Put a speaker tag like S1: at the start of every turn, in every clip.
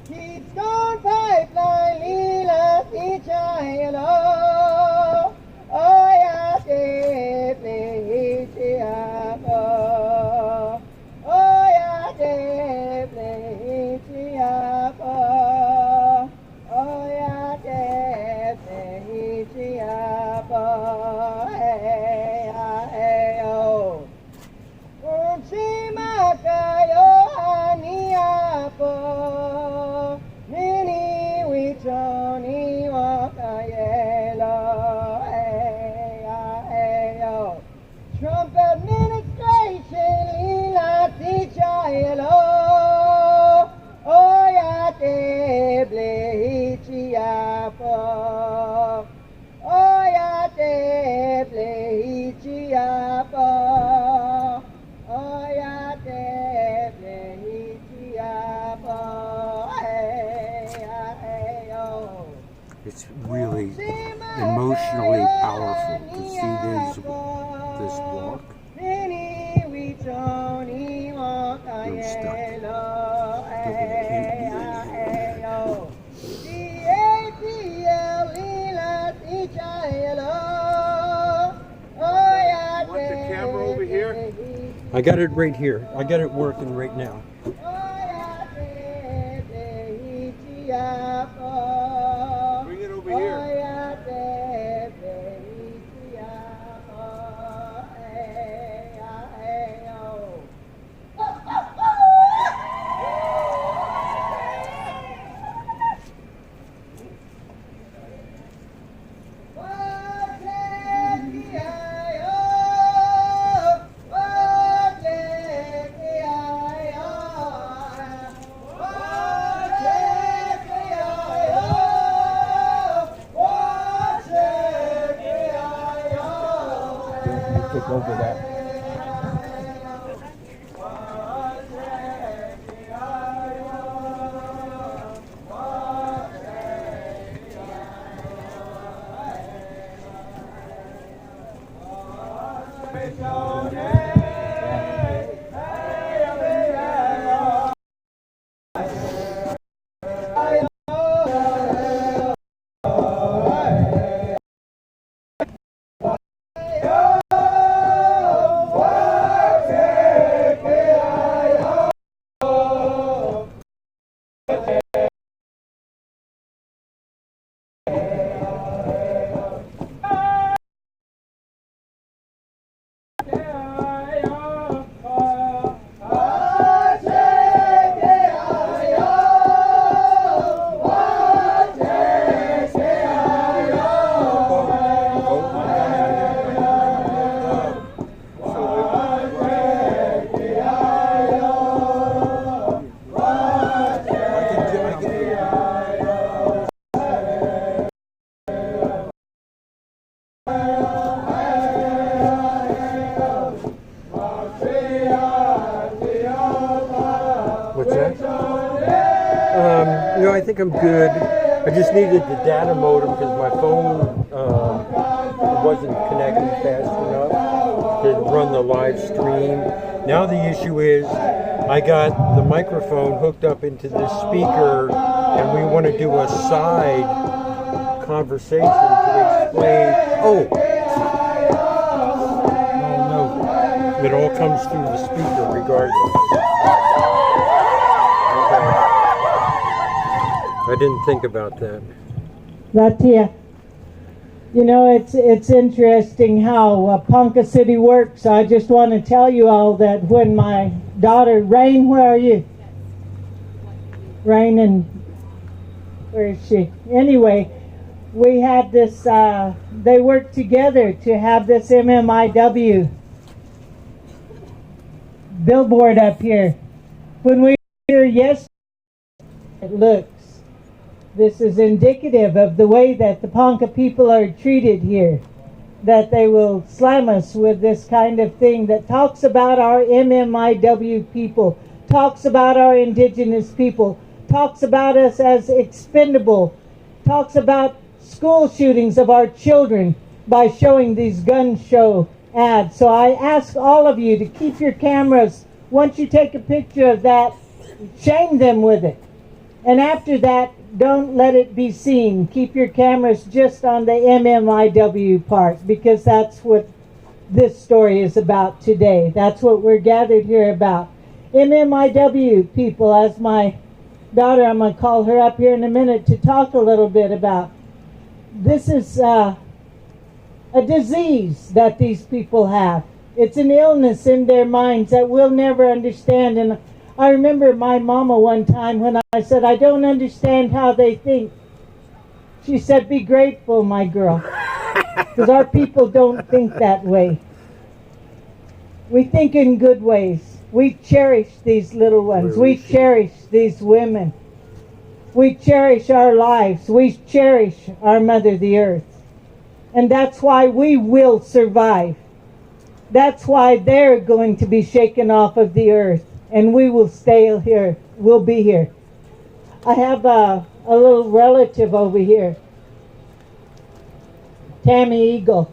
S1: Keystone Pipeline, Lila, Hello. Oh, yeah, play Chiapo. Oh, yeah, play Chiapo. Oh, yeah, play Chiapo. Hey, hey, oh. Unchimakayo aniapo. Nini wichoni wakayelo. Trump administration lila ticha yelo. Oyate blehichiapo. Oyate blehichiapo. Oyate blehichiapo.
S2: It's really emotionally powerful to see this walk. I'm stuck.
S3: Want the camera over here?
S2: I got it right here. I got it working right now.
S3: Bring it over here.
S2: Take over that. What's that? I think I'm good. I just needed the data modem because my phone wasn't connected fast enough to run the live stream. Now the issue is I got the microphone hooked up into this speaker and we want to do a side conversation to explain. Oh no. It all comes through the speaker regardless. I didn't think about that.
S1: Latia, it's interesting how Ponca City works. I just want to tell you all that when my daughter, Rain, where are you? Rain, and where is she? Anyway, we had this, they worked together to have this MMIW billboard up here. When we were here yesterday, It looks. This is indicative of the way that the Ponca people are treated here. That they will slam us with this kind of thing that talks about our MMIW people, talks about our indigenous people, talks about us as expendable, talks about school shootings of our children by showing these gun show ads. So I ask all of you to keep your cameras. Once you take a picture of that, shame them with it. And after that, don't let it be seen. Keep your cameras just on the MMIW part, because that's what this story is about today. That's what we're gathered here about. MMIW people, as my daughter, I'm going to call her up here in a minute to talk a little bit about. This is a disease that these people have. It's an illness in their minds that we'll never understand. And I remember my mama one time when I said, I don't understand how they think. She said, be grateful, my girl, because our people don't think that way. We think in good ways. We cherish these little ones. We cherish these women. We cherish our lives. We cherish our Mother, the Earth. And that's why we will survive. That's why they're going to be shaken off of the earth. And we will stay here. We'll be here. I have a little relative over here. Tammy Eagle.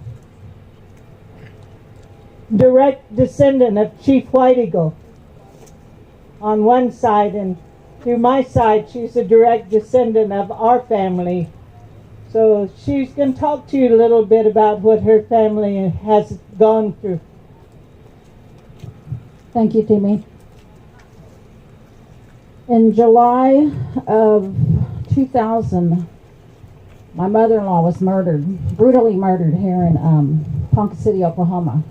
S1: Direct descendant of Chief White Eagle. On one side, and through my side, she's a direct descendant of our family. So she's going to talk to you a little bit about what her family has gone through.
S4: Thank you, Timmy. In July of 2000, my mother-in-law was murdered, brutally murdered here in Ponca City, Oklahoma.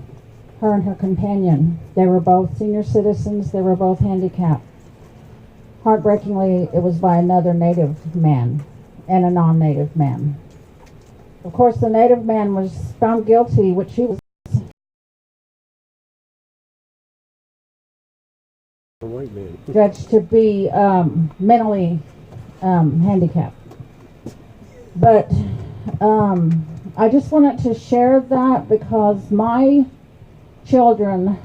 S4: Her and her companion. They were both senior citizens. They were both handicapped. Heartbreakingly, it was by another Native man and a non-Native man. Of course, the Native man was found guilty, which he was
S2: A white man.
S4: judged to be mentally handicapped. But I just wanted to share that because my children,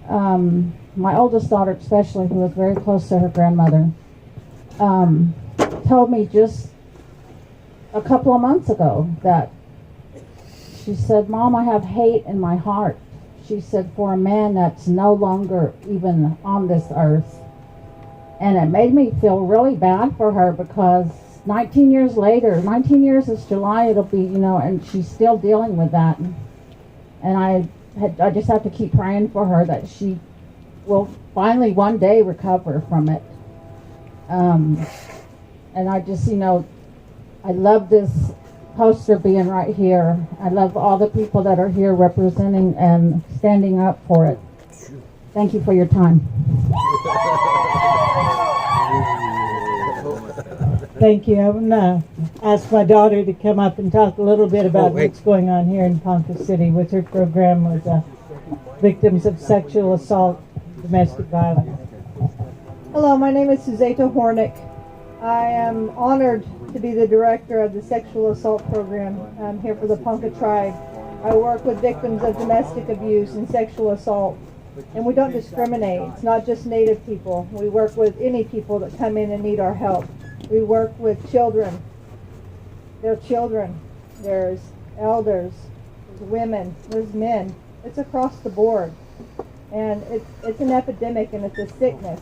S4: my oldest daughter especially, who was very close to her grandmother, told me just a couple of months ago that she said, Mom, I have hate in my heart. She said, for a man that's no longer even on this earth. And it made me feel really bad for her because 19 years later, 19 years is July, it'll be, and she's still dealing with that. And I just have to keep praying for her that she will finally one day recover from it. And I just, I love this poster being right here. I love all the people that are here representing and standing up for it. Thank you for your time.
S1: Thank you. I'm going to ask my daughter to come up and talk a little bit about what's going on here in Ponca City with her program with victims of sexual assault, domestic violence.
S5: Hello, my name is Suzetta Hornick. I am honored to be the director of the sexual assault program here for the Ponca tribe. I work with victims of domestic abuse and sexual assault, and we don't discriminate. It's not just Native people. We work with any people that come in and need our help. We work with children. There are children. There's elders. There's women. There's men. It's across the board. And it's an epidemic and it's a sickness.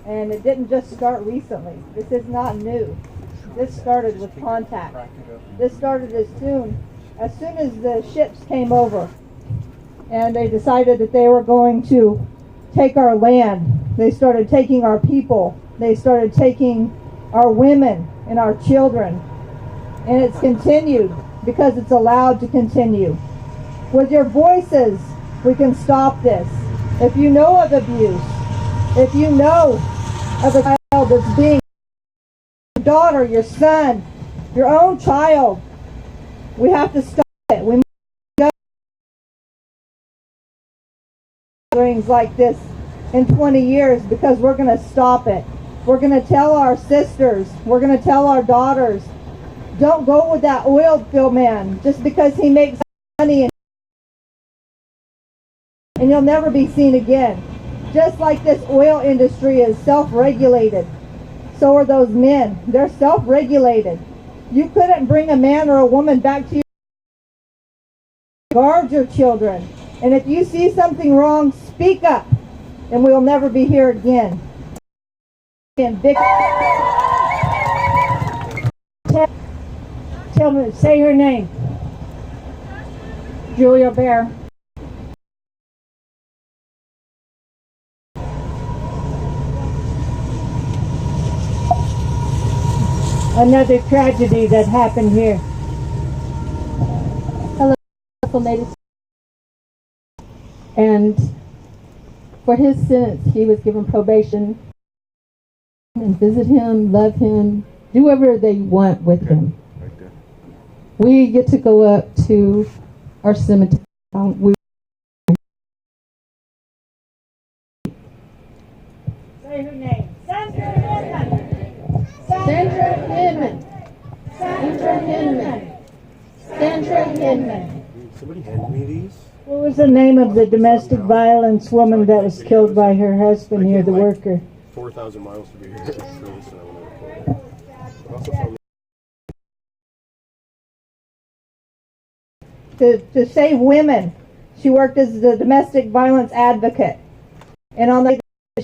S5: And it didn't just start recently. This is not new. This started with contact. This started as soon as the ships came over and they decided that they were going to take our land. They started taking our people. They started taking our women and our children. And it's continued because it's allowed to continue. With your voices, we can stop this. If you know of abuse, if you know of a child that's being your daughter, your son, your own child, we have to stop it. We must gatherings like this in 20 years because we're going to stop it. We're going to tell our sisters, we're going to tell our daughters, don't go with that oil field man just because he makes money and you'll never be seen again. Just like this oil industry is self-regulated, so are those men. They're self-regulated. You couldn't bring a man or a woman back to you. Guard your children. And if you see something wrong, speak up, and we'll never be here again. And
S1: Tell me, say her name.
S4: Julia Bear.
S1: Another tragedy that happened here.
S4: Hello, ladies. And for his sentence, he was given probation. And visit him, love him, do whatever they want with him. We get to go up to our cemetery.
S1: Say her name. Sandra Hinman.
S4: Sandra Hinman. Sandra Hinman. Sandra Hinman.
S3: Somebody hand me these?
S1: What was the name of the domestic violence woman that was killed by her husband here, the worker?
S3: 4,000 miles to be here.
S5: to save women. She worked as the domestic violence advocate. And on the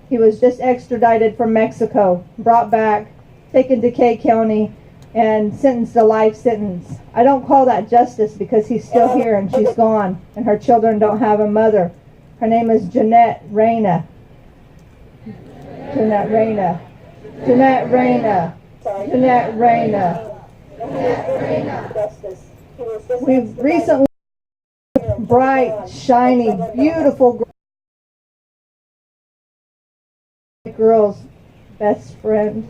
S5: he was just extradited from Mexico, brought back, taken to Kay County, and sentenced to life sentence. I don't call that justice because he's still here and she's gone, and her children don't have a mother. Her name is Jeanette Reyna. Jeanette Reyna. Jeanette Reyna. Jeanette Reyna. We've recently bright, shiny, beautiful girl's best friend.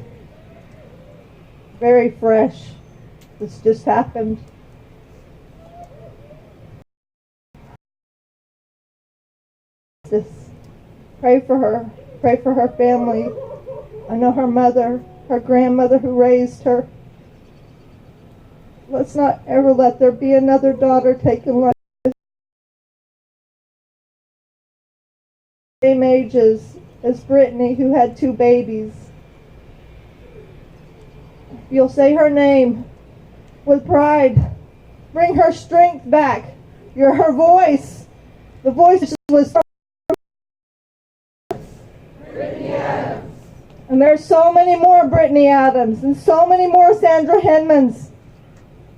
S5: Very fresh. This just happened. Just pray for her. Pray for her family. I know her mother, her grandmother who raised her. Let's not ever let there be another daughter taken life. Same age as Brittany, who had 2 babies. You'll say her name with pride. Bring her strength back. You're her voice. The voice was from Brittany Adams. And there's so many more Brittany Adams, and so many more Sandra Hinmans,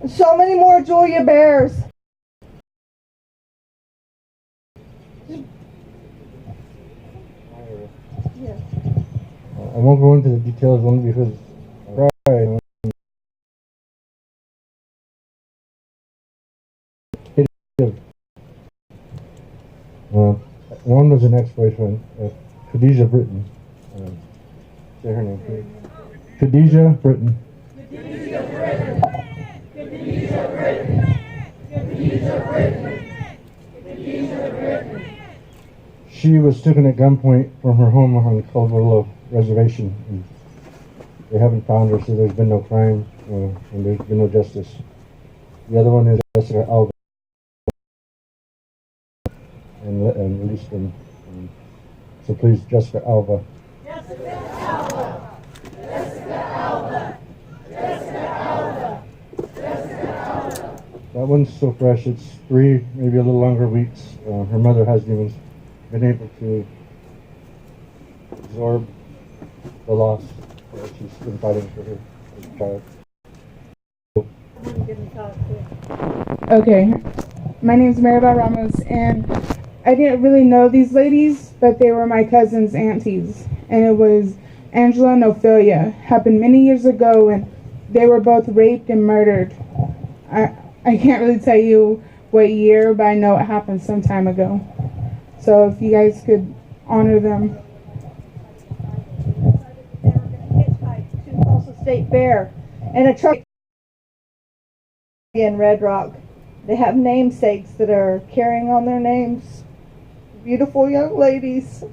S5: and so many more Julia Bears.
S6: Yeah. I won't go into the details only because pride. One was an ex-boyfriend, Khadijah Britton. Say her name, please. Khadijah Britton.
S1: Khadijah Britton. Khadijah Britton. Khadijah Britton. Khadijah Britton.
S6: She was taken at gunpoint from her home on the Culverlo Reservation. And they haven't found her, so there's been no crime and there's been no justice. The other one is Jessica Alva, and released them. So please, Jessica Alva.
S1: Jessica Alva. Jessica Alva. Jessica Alva. Jessica Alva.
S6: That one's so fresh. It's 3, maybe a little longer weeks. Her mother hasn't even been able to absorb the loss that she's been fighting for her as a child.
S7: Okay, my name is Maribel Ramos, and I didn't really know these ladies, but they were my cousin's aunties, and it was Angela and Ophelia. Happened many years ago, and they were both raped and murdered. I can't really tell you what year, but I know it happened some time ago. So if you guys could honor them.
S5: To Tulsa State Fair, and a truck in Red Rock. They have namesakes that are carrying on their names. Beautiful young ladies,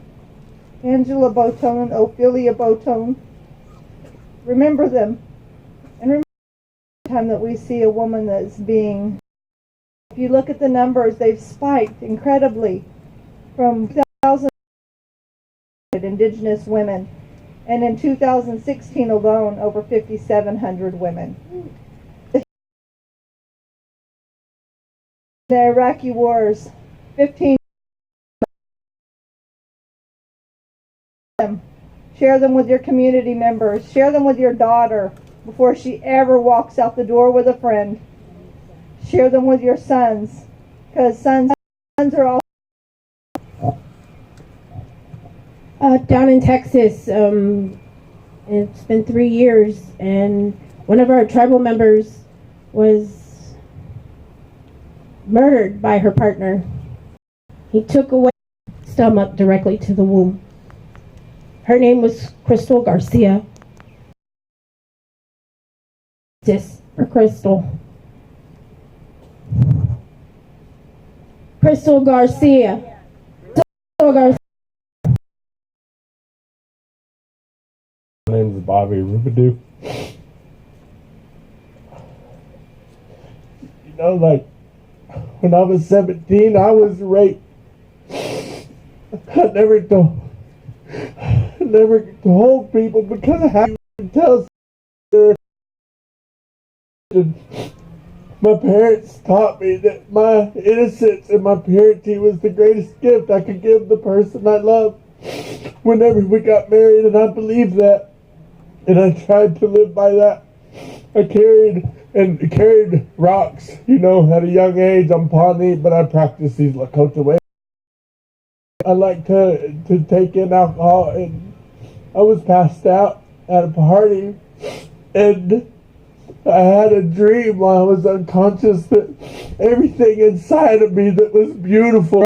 S5: Angela Botone and Ophelia Botone. remember them. And remember the time that we see a woman that's being, if you look at the numbers, they've spiked incredibly from 2,000 Indigenous women, and in 2016 alone, over 5,700 women. The Iraqi wars, 15. Share them with your community members. Share them with your daughter before she ever walks out the door with a friend. Share them with your sons, because sons are all.
S8: Down in Texas, it's been 3 years, and one of our tribal members was murdered by her partner. He took away her stomach directly to the womb. Her name was Crystal Garcia. Justice for Crystal. Crystal Garcia. Crystal Garcia.
S9: My name is Bobby Rubidoo. You know, like, when I was 17, I was raped. I never told people because I had to tell. My parents taught me that my innocence and my purity was the greatest gift I could give the person I love whenever we got married, and I believed that. And I tried to live by that. I carried rocks, you know, at a young age on Pawnee, but I practiced these Lakota ways. I like to take in alcohol, and I was passed out at a party, and I had a dream while I was unconscious that everything inside of me that was beautiful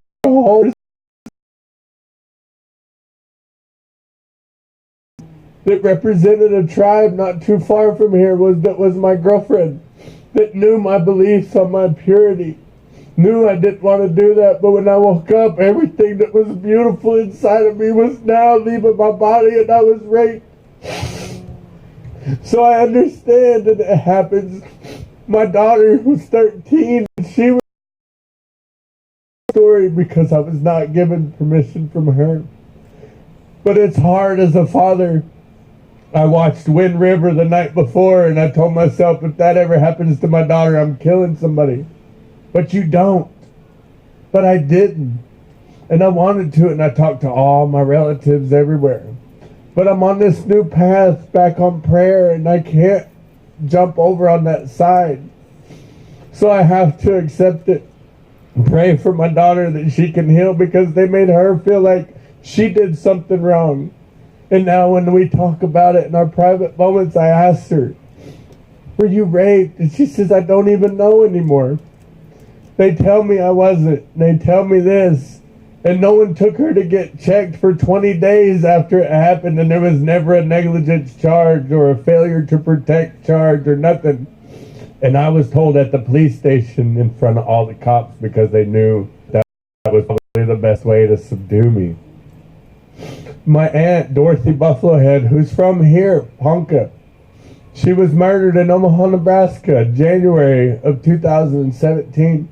S9: that represented a tribe not too far from here was my girlfriend, that knew my beliefs on my purity, knew I didn't want to do that, but when I woke up, everything that was beautiful inside of me was now leaving my body, and I was raped. So I understand that it happens. My daughter was 13, and she was story because I was not given permission from her. But it's hard as a father. I watched Wind River the night before, and I told myself, if that ever happens to my daughter, I'm killing somebody. But you don't. But I didn't. And I wanted to, and I talked to all my relatives everywhere. But I'm on this new path back on prayer, and I can't jump over on that side. So I have to accept it and pray for my daughter that she can heal, because they made her feel like she did something wrong. And now when we talk about it in our private moments, I asked her, were you raped? And she says, I don't even know anymore. They tell me I wasn't. They tell me this. And no one took her to get checked for 20 days after it happened, and there was never a negligence charge or a failure to protect charge or nothing. And I was told at the police station in front of all the cops, because they knew that was probably the best way to subdue me. My aunt, Dorothy Buffalohead, who's from here, Ponca, she was murdered in Omaha, Nebraska, January of 2017.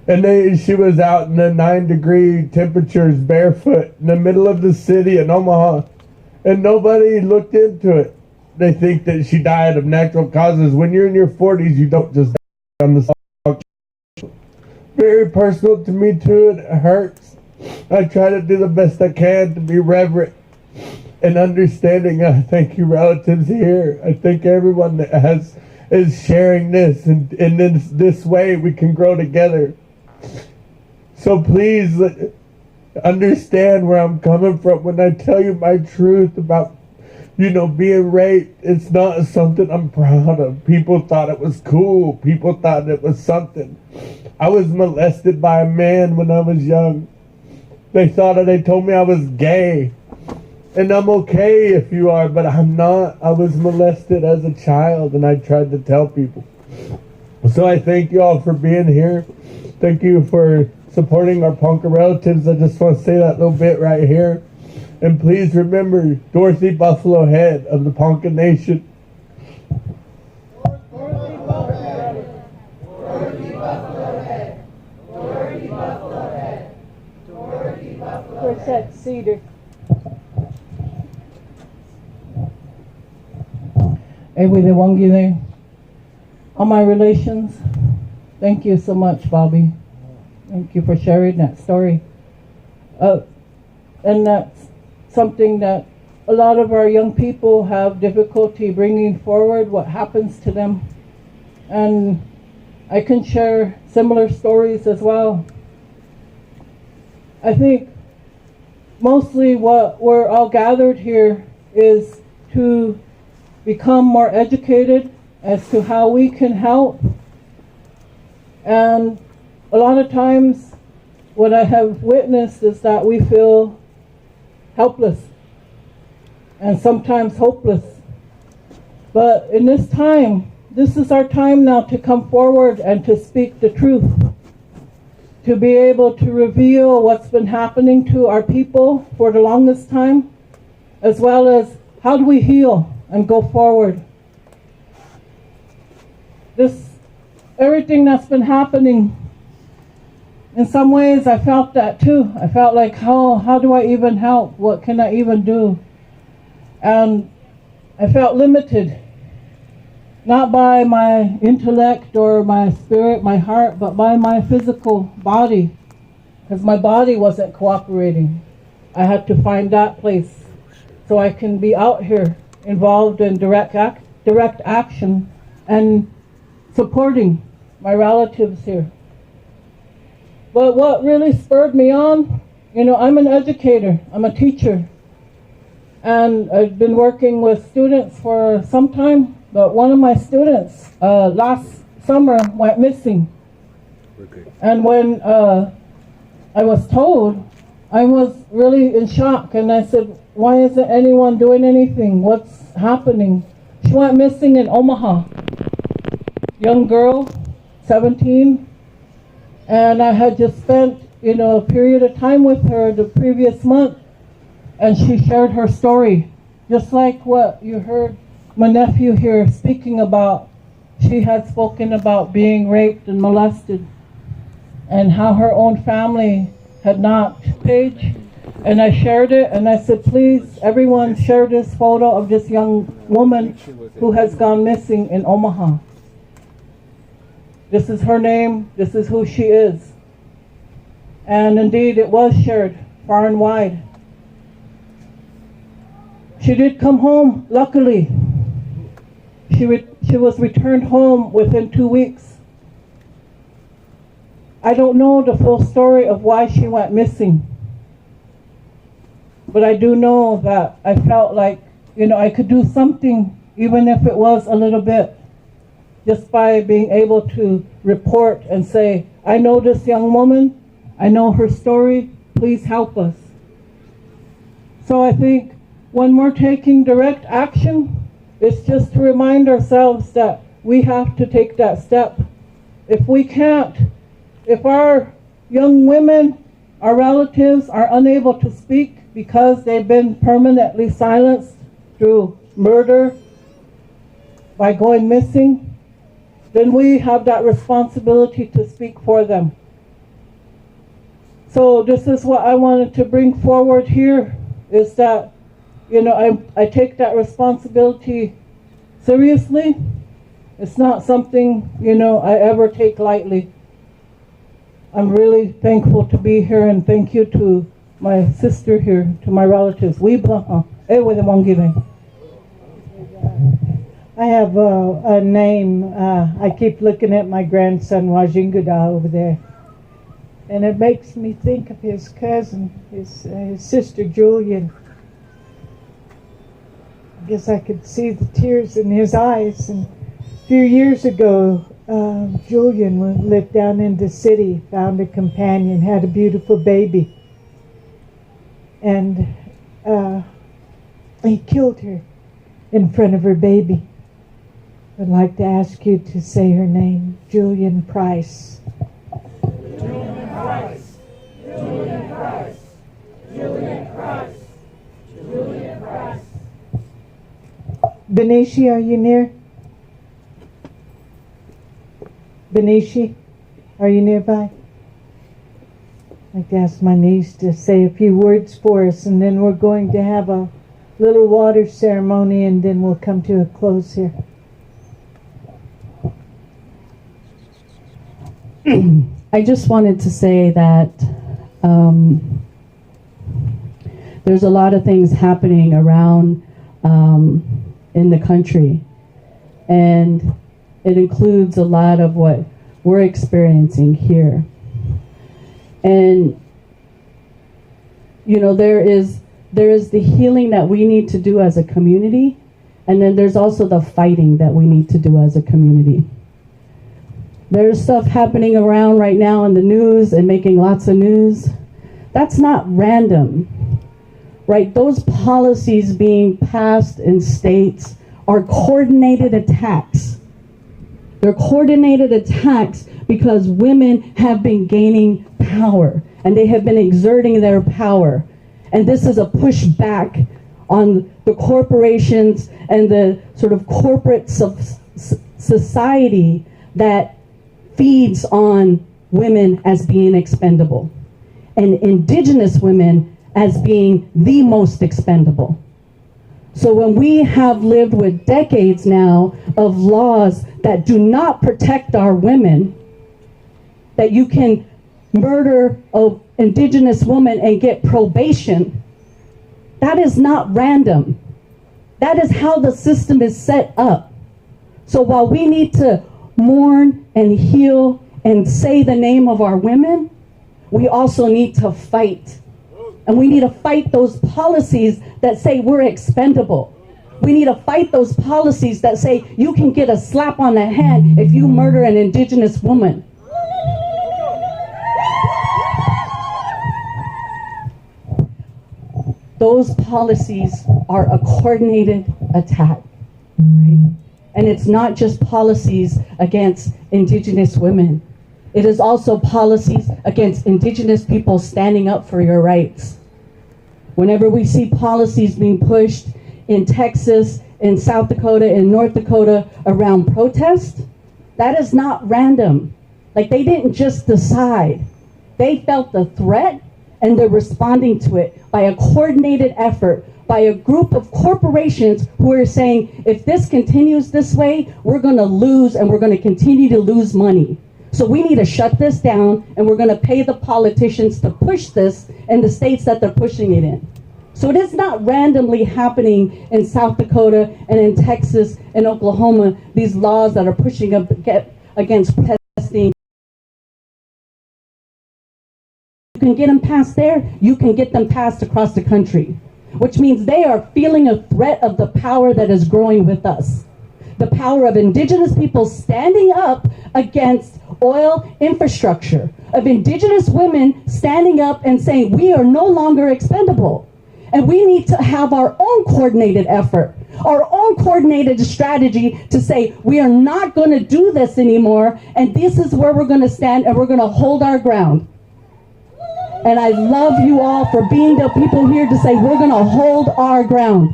S9: And she was out in the 9-degree temperatures barefoot in the middle of the city in Omaha. And nobody looked into it. They think that she died of natural causes. When you're in your 40s, you don't just die on the sidewalk. Very personal to me too, and it hurts. I try to do the best I can to be reverent and understanding. I thank you relatives here. I thank everyone that is sharing this, and in this way we can grow together. So please understand where I'm coming from when I tell you my truth about, being raped. It's not something I'm proud of. People thought it was cool. People thought it was something. I was molested by a man when I was young. They told me I was gay. And I'm okay if you are, but I'm not. I was molested as a child, and I tried to tell people. So I thank you all for being here. Thank you for supporting our Ponca relatives. I just want to say that little bit right here. And please remember Dorothy Buffalo Head of the Ponca Nation.
S1: Where's that cedar?
S10: Ewe de Wangile. All my relations, thank you so much, Bobby. Thank you for sharing that story. And that's something that a lot of our young people have difficulty bringing forward what happens to them. And I can share similar stories as well. I think mostly what we're all gathered here is to become more educated as to how we can help. And a lot of times what I have witnessed is that we feel helpless and sometimes hopeless. But in this time, this is our time now to come forward and to speak the truth, to be able to reveal what's been happening to our people for the longest time, as well as how do we heal and go forward. Everything that's been happening, in some ways I felt that too. I felt like, how do I even help? What can I even do? And I felt limited, not by my intellect or my spirit, my heart, but by my physical body, because my body wasn't cooperating. I had to find that place so I can be out here involved in direct action and supporting my relatives here. But what really spurred me on, I'm an educator, I'm a teacher, and I've been working with students for some time, but one of my students last summer went missing. Okay. And when I was told, I was really in shock, and I said, why isn't anyone doing anything? What's happening? She went missing in Omaha. Young girl, 17, and I had just spent, a period of time with her the previous month, and she shared her story, just like what you heard my nephew here speaking about. She had spoken about being raped and molested, and how her own family had not paid. And I shared it, and I said, please, everyone share this photo of this young woman who has gone missing in Omaha. This is her name, this is who she is. And indeed, it was shared far and wide. She did come home, luckily. She was returned home within 2 weeks. I don't know the full story of why she went missing. But I do know that I felt like, I could do something, even if it was a little bit, just by being able to report and say, I know this young woman, I know her story, please help us. So I think when we're taking direct action, it's just to remind ourselves that we have to take that step. If we can't, if our young women, our relatives are unable to speak because they've been permanently silenced through murder, by going missing, then we have that responsibility to speak for them. So this is what I wanted to bring forward here, is that, I take that responsibility seriously. It's not something, I ever take lightly. I'm really thankful to be here, and thank you to my sister here, to my relatives.
S1: I have a name. I keep looking at my grandson Wajinguda over there, and it makes me think of his cousin, his sister Julian. I guess I could see the tears in his eyes. And a few years ago, Julian lived down in the city, found a companion, had a beautiful baby, and he killed her in front of her baby. I'd like to ask you to say her name, Julian Price.
S11: Julian Price. Julian Price. Julian Price.
S1: Benishi, are you near? Benishi, are you nearby? I'd like to ask my niece to say a few words for us, and then we're going to have a little water ceremony, and then we'll come to a close here.
S11: I just wanted to say that there's a lot of things happening around in the country, and it includes a lot of what we're experiencing here. And you know, there is the healing that we need to do as a community, and then there's also the fighting that we need to do as a community. There's stuff happening around right now in the news and making lots of news. That's not random, right? Those policies being passed in states are coordinated attacks. They're coordinated attacks because women have been gaining power and they have been exerting their power. And this is a pushback on the corporations and the sort of corporate society that feeds on women as being expendable and indigenous women as being the most expendable. So when we have lived with decades now of laws that do not protect our women, that you can murder an indigenous woman and get probation, that is not random. That is how the system is set up. So while we need to mourn and heal and say the name of our women, we also need to fight. And we need to fight those policies that say we're expendable. We need to fight those policies that say you can get a slap on the hand if you murder an indigenous woman. Those policies are a coordinated attack, right? And it's not just policies against indigenous women. It is also policies against indigenous people standing up for your rights. Whenever we see policies being pushed in Texas, in South Dakota, in North Dakota around protest, that is not random. Like, they didn't just decide. They felt the threat and they're responding to it by a coordinated effort, by a group of corporations who are saying, if this continues this way, we're going to lose and we're going to continue to lose money. So we need to shut this down, and we're going to pay the politicians to push this in the states that they're pushing it in. So it is not randomly happening in South Dakota and in Texas and Oklahoma, these laws that are pushing up against protesting. You can get them passed there, you can get them passed across the country, which means they are feeling a threat of the power that is growing with us. The power of indigenous people standing up against oil infrastructure, of indigenous women standing up and saying we are no longer expendable. And we need to have our own coordinated effort, our own coordinated strategy to say we are not going to do this anymore, and this is where we're going to stand and we're going to hold our ground. And I love you all for being the people here to say we're going to hold our ground.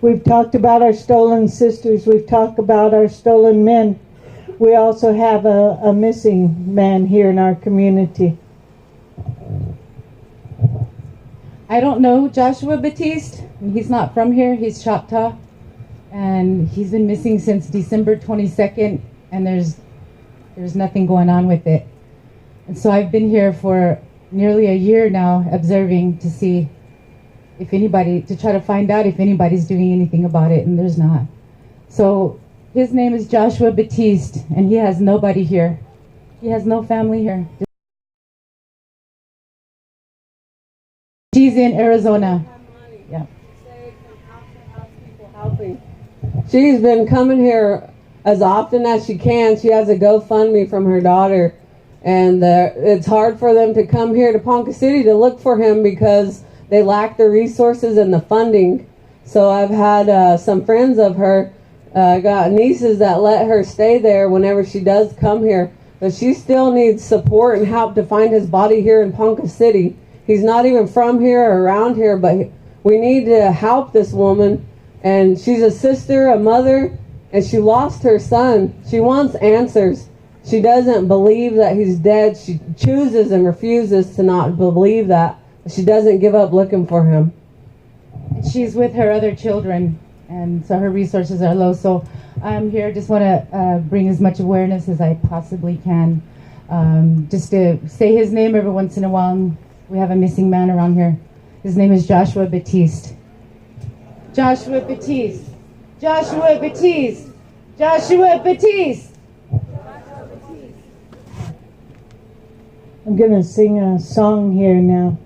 S1: We've talked about our stolen sisters. We've talked about our stolen men. We also have a missing man here in our community.
S12: I don't know Joshua Batiste. He's not from here. He's Choctaw. And he's been missing since December 22nd, and there's nothing going on with it. And so I've been here for nearly a year now, observing to see if anybody, to try to find out if anybody's doing anything about it, and there's not. So his name is Joshua Batiste, and he has nobody here. He has no family here. She's in Arizona. Yeah.
S13: She's been coming here as often as she can. She has a GoFundMe from her daughter, and it's hard for them to come here to Ponca City to look for him because they lack the resources and the funding. So I've had some friends of her, got nieces that let her stay there whenever she does come here. But she still needs support and help to find his body here in Ponca City. He's not even from here or around here, but We need to help this woman. And she's a sister, a mother, and she lost her son. She wants answers. She doesn't believe that he's dead. She chooses and refuses to not believe that. She doesn't give up looking for him.
S12: She's with her other children, and so her resources are low. So I'm here, just want to bring as much awareness as I possibly can. Just to say his name every once in a while. We have a missing man around here. His name is Joshua Batiste. Joshua Batiste. Joshua Batiste. Joshua Batiste.
S1: I'm going to sing a song here now.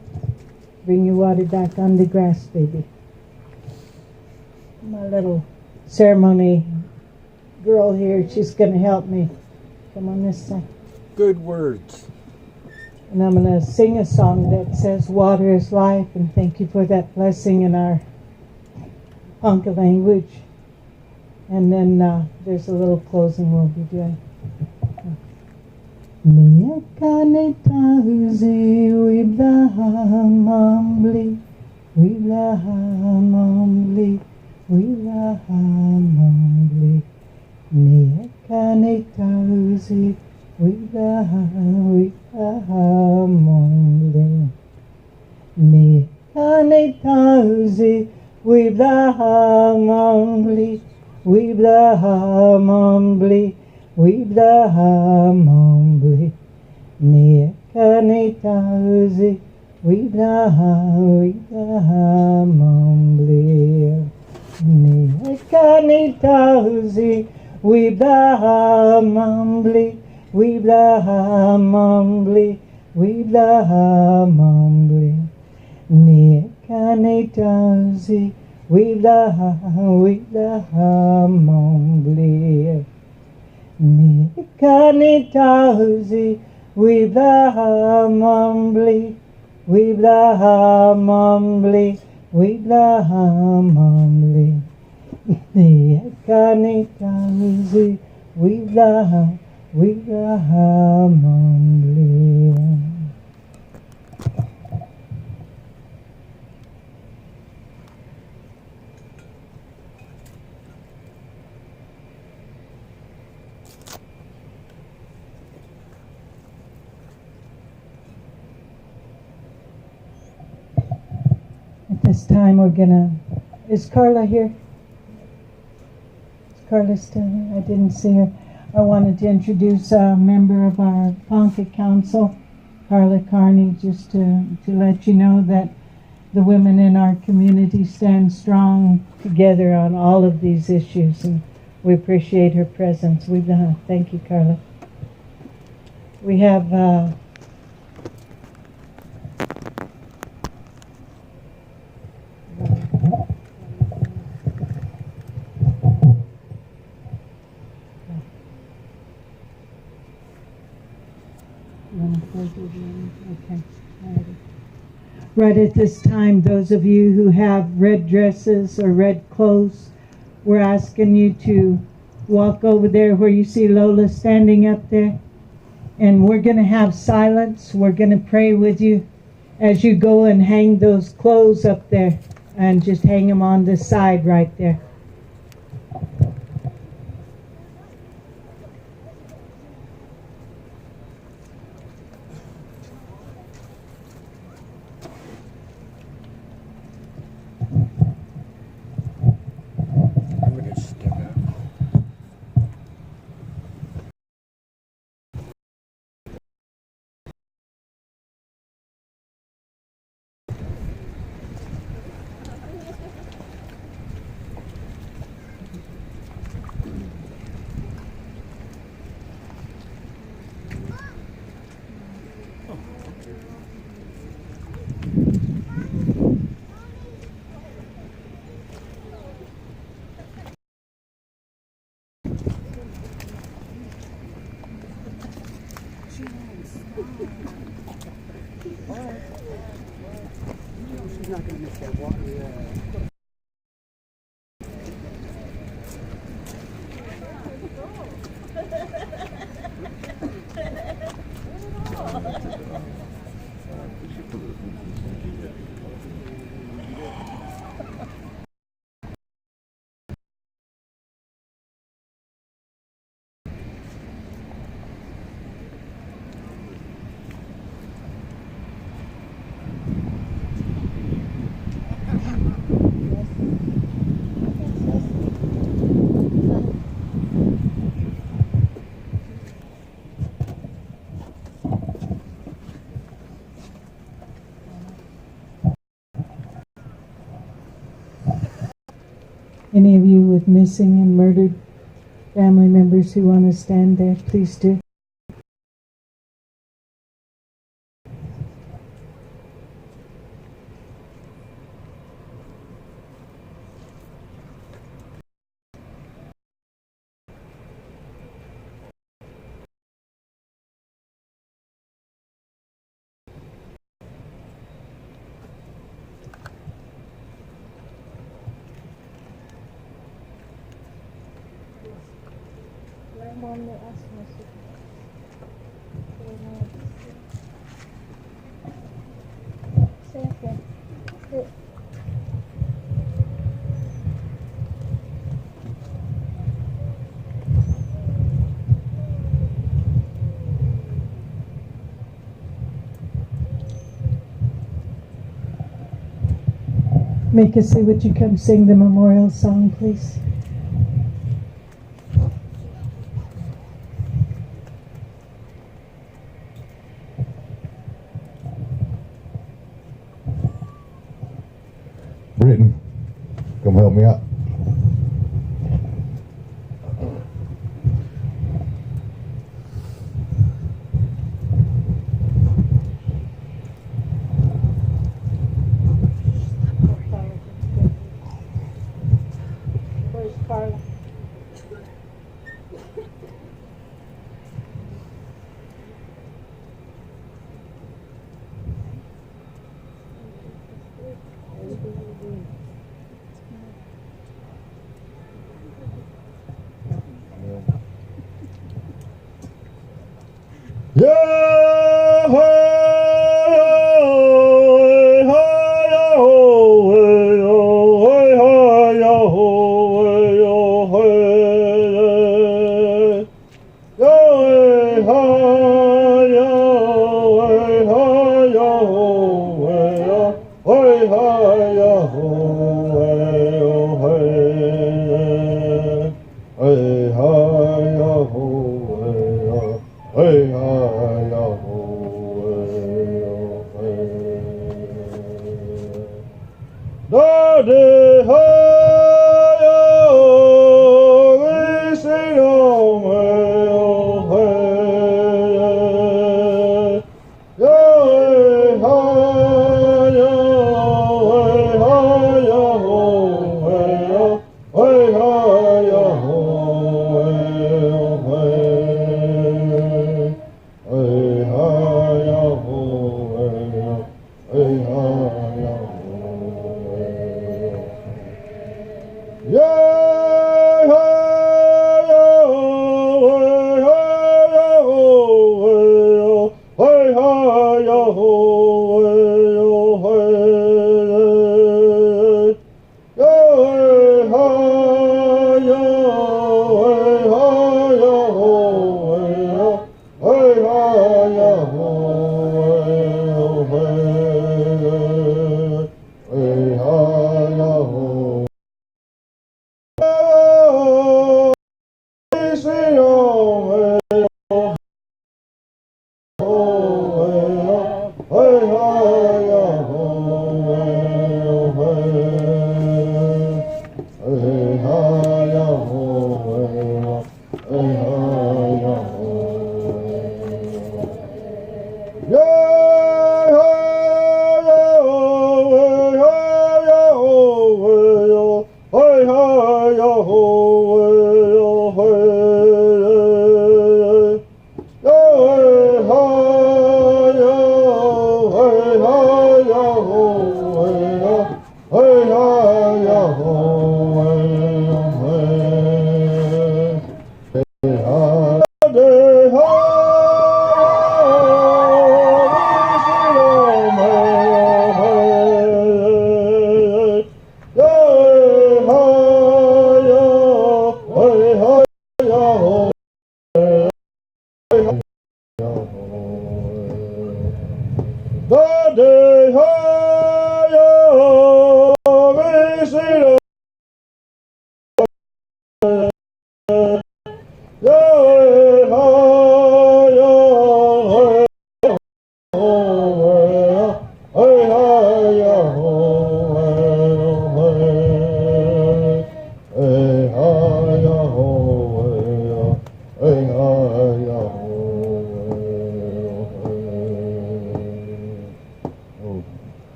S1: Bring your water back on the grass, baby. My little ceremony girl here, she's going to help me. Come on this side.
S2: Good words.
S1: And I'm going to sing a song that says, water is life, and thank you for that blessing in our Ponca language. And then there's a little closing we'll be doing. Niakane tahuzi wiblaham ambli, wiblaham ambli, wiblaham ambli. Niakane tahuzi wiblaham ambli. Niakane tahuzi wiblaham ambli, wiblaham ambli. Wiblaham ambli, niakane tahuzi. Wiblaham ambli, niakane tahuzi. Wiblaham ambli, wiblaham ambli, wiblaham ambli, niakane tahuzi. Wiblaham ambli. Nikane tahuzi, wiblaham ambli, wiblaham ambli, wiblaham ambli. Nikane tahuzi, wiblaham ambli. This time we're gonna. Is Carla here? Is Carla still here? I didn't see her. I wanted to introduce a member of our Ponca Council, Carla Carney, just to let you know that the women in our community stand strong together on all of these issues, and we appreciate her presence. Thank you, Carla. We have. Okay. Right at this time, those of you who have red dresses or red clothes, we're asking you to walk over there where you see Lola standing up there. And we're going to have silence. We're going to pray with you as you go and hang those clothes up there, and just hang them on the side right there. Any of you with missing and murdered family members who want to stand there, please do. Make us say, would you come sing the memorial song, please?
S14: Britton, come help me out.
S1: Where's Carla?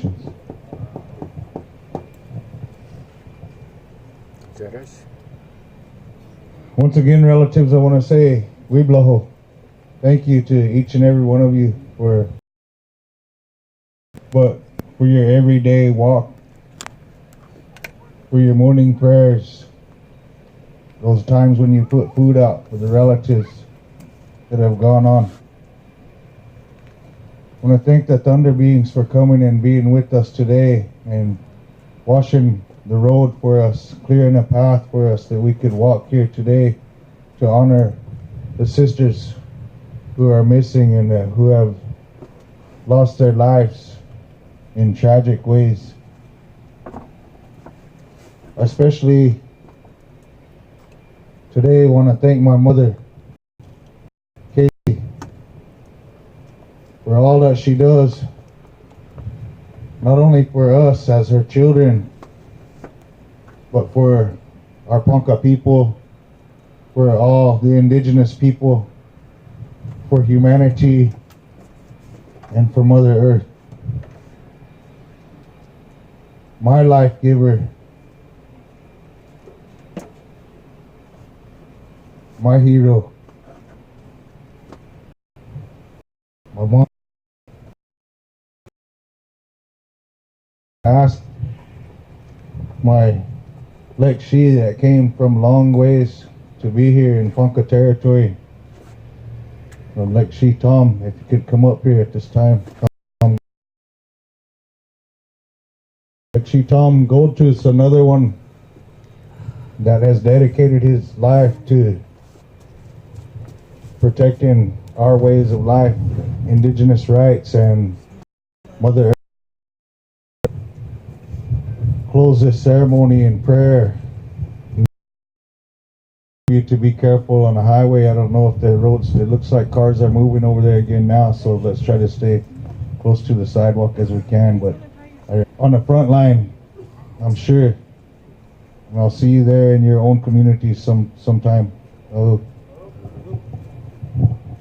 S14: Nations.
S2: Is that us?
S14: Once again, relatives, I want to say, Wiblaho. Thank you to each and every one of you for your everyday walk, for your morning prayers, those times when you put food out for the relatives that have gone on. I want to thank the Thunder Beings for coming and being with us today and washing the road for us, clearing a path for us that we could walk here today to honor the sisters who are missing and who have lost their lives in tragic ways. Especially today, I want to thank my mother, Katie, for all that she does, not only for us as her children, but for our Ponca people, for all the indigenous people, for humanity, and for Mother Earth. My life giver, my hero, my mom. I asked my Lexi that came from long ways to be here in Ponca territory, from Lexi Tom, if you could come up here at this time. Lexi Tom Goldtooth, another one that has dedicated his life to protecting our ways of life, indigenous rights, and Mother Earth. Close this ceremony in prayer. You to be careful on the highway. I don't know if the roads, it looks like cars are moving over there again now, so let's try to stay close to the sidewalk as we can. But on the front line, I'm sure, and I'll see you there in your own community sometime. Oh,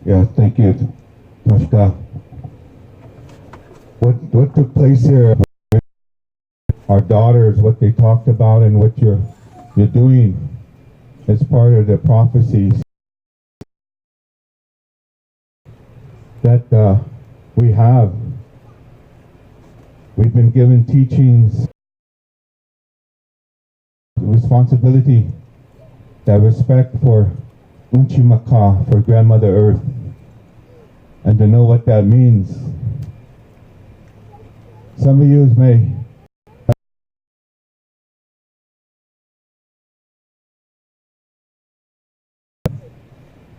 S14: yeah, thank you, Toshka. What took place here? Our daughters, what they talked about, and what you're doing as part of the prophecies that we have. We've been given teachings, responsibility, that respect for Unchimaka, for Grandmother Earth, and to know what that means. Some of you may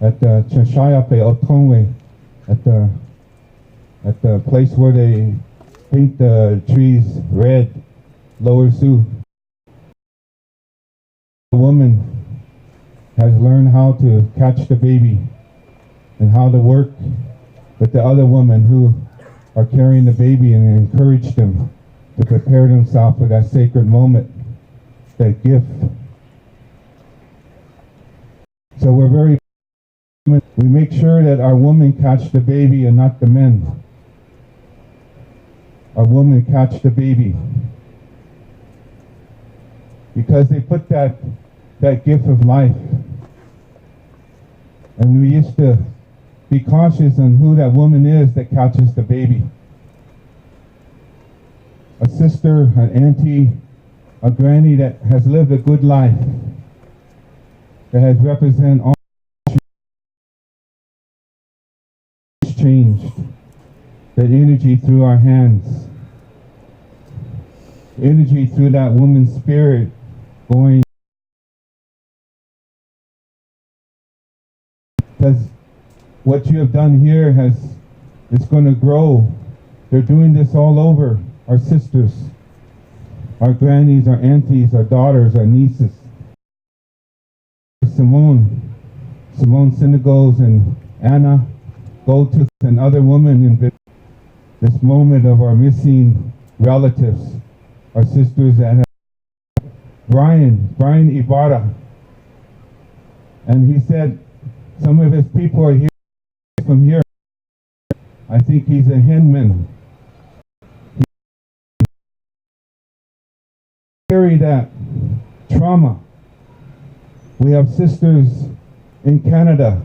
S14: at the Chanshayape Otongwe, at the place where they paint the trees red, Lower Sioux. The woman has learned how to catch the baby and how to work with the other women who are carrying the baby and encourage them to prepare themselves for that sacred moment, that gift. So we make sure that our women catch the baby and not the men. Our women catch the baby because they put that gift of life. And we used to be cautious on who that woman is that catches the baby. A sister, an auntie, a granny that has lived a good life, that has represented all changed, that energy through our hands, energy through that woman's spirit going, because what you have done here is going to grow. They're doing this all over. Our sisters, our grannies, our aunties, our daughters, our nieces. Simone Synagos and Anna Goldtooth and other women in this moment of our missing relatives, our sisters, and Brian Ibarra. And he said some of his people are here from here. I think he's a Hinman. carry that trauma. We have sisters in Canada.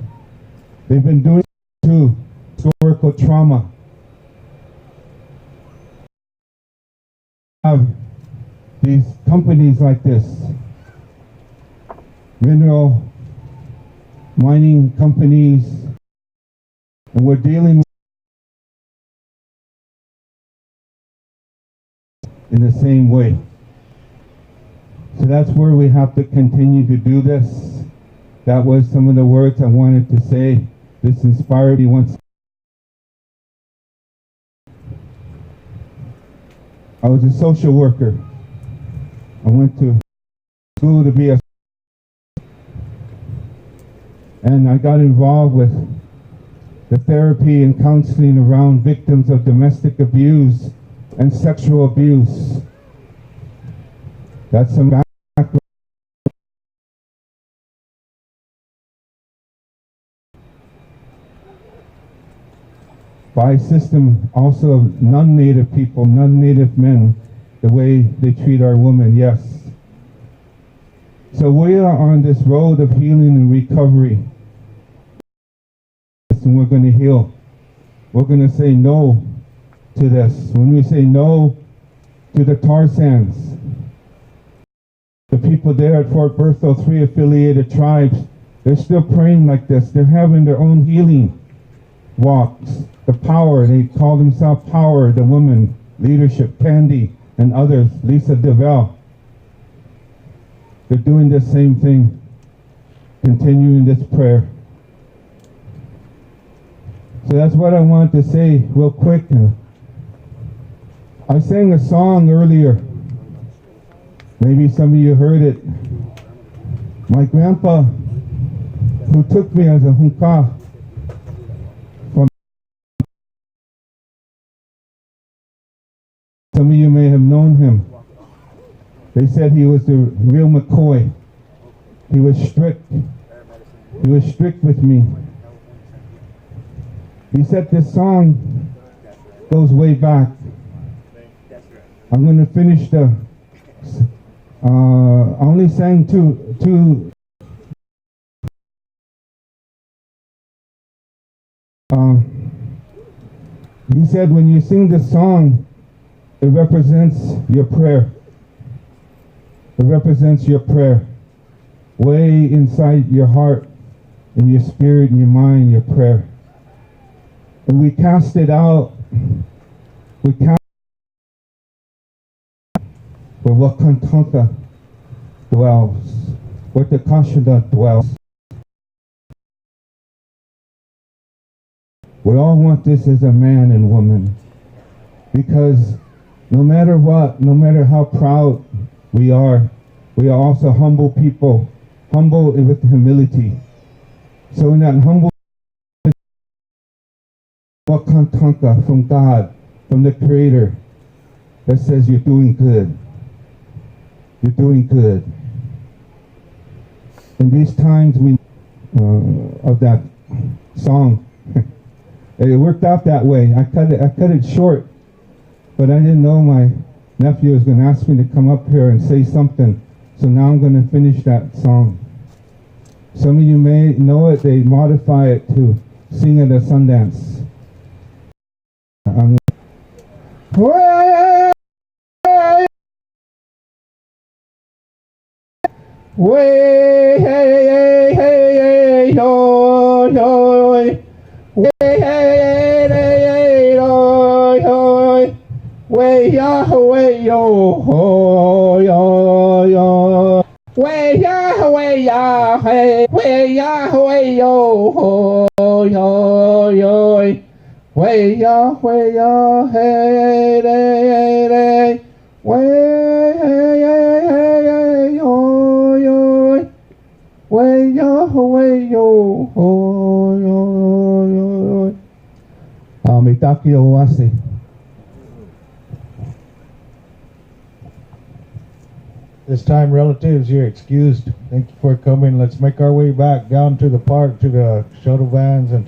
S14: They've been doing too, historical trauma. Have these companies like this, mineral mining companies, and we're dealing with in the same way. So that's where we have to continue to do this. That was some of the words I wanted to say. This inspired me once. I was a social worker. I went to school to be a, and I got involved with the therapy and counseling around victims of domestic abuse and sexual abuse. That's some background. By system, also non-native people, non-native men, the way they treat our women, yes. So we are on this road of healing and recovery. And we're going to heal. We're going to say no to this. When we say no to the tar sands, the people there at Fort Berthold, 3 affiliated tribes, they're still praying like this. They're having their own healing walks. The power, they call themselves Power, the women, Leadership, Candy, and others, Lisa DeVille. They're doing the same thing, continuing this prayer. So that's what I wanted to say real quick. I sang a song earlier. Maybe some of you heard it. My grandpa, who took me as a hunka, some of you may have known him. They said he was the real McCoy. He was strict. He was strict with me. He said this song goes way back. I'm going to finish the... I only sang two he said when you sing this song, it represents your prayer. It represents your prayer. Way inside your heart, in your spirit, in your mind, your prayer. And we cast it out. We cast where Wakantanka dwells, where the Kashida dwells. We all want this as a man and woman, because no matter what, no matter how proud we are also humble people, humble with humility. So in that humble Wakantanka from God, from the Creator, that says you're doing good. You're doing good. In these times of that song, it worked out that way. I cut it short, but I didn't know my nephew was going to ask me to come up here and say something. So now I'm going to finish that song. Some of you may know it. They modify it to sing at a Sundance. Way, hey, hey, hey, yo, yo, way, hey, hey, hey, yo, yo, way, ya, way, yo, yo, yo, way, ya, hey, way, ya, way, yo, yo, yo, way, ya, hey, hey, hey, way, hey, hey, hey, yo, yo, way, yo, yo, Mitaki Owase. This time, relatives, you're excused. Thank you for coming. Let's make our way back down to the park, to the shuttle vans, and to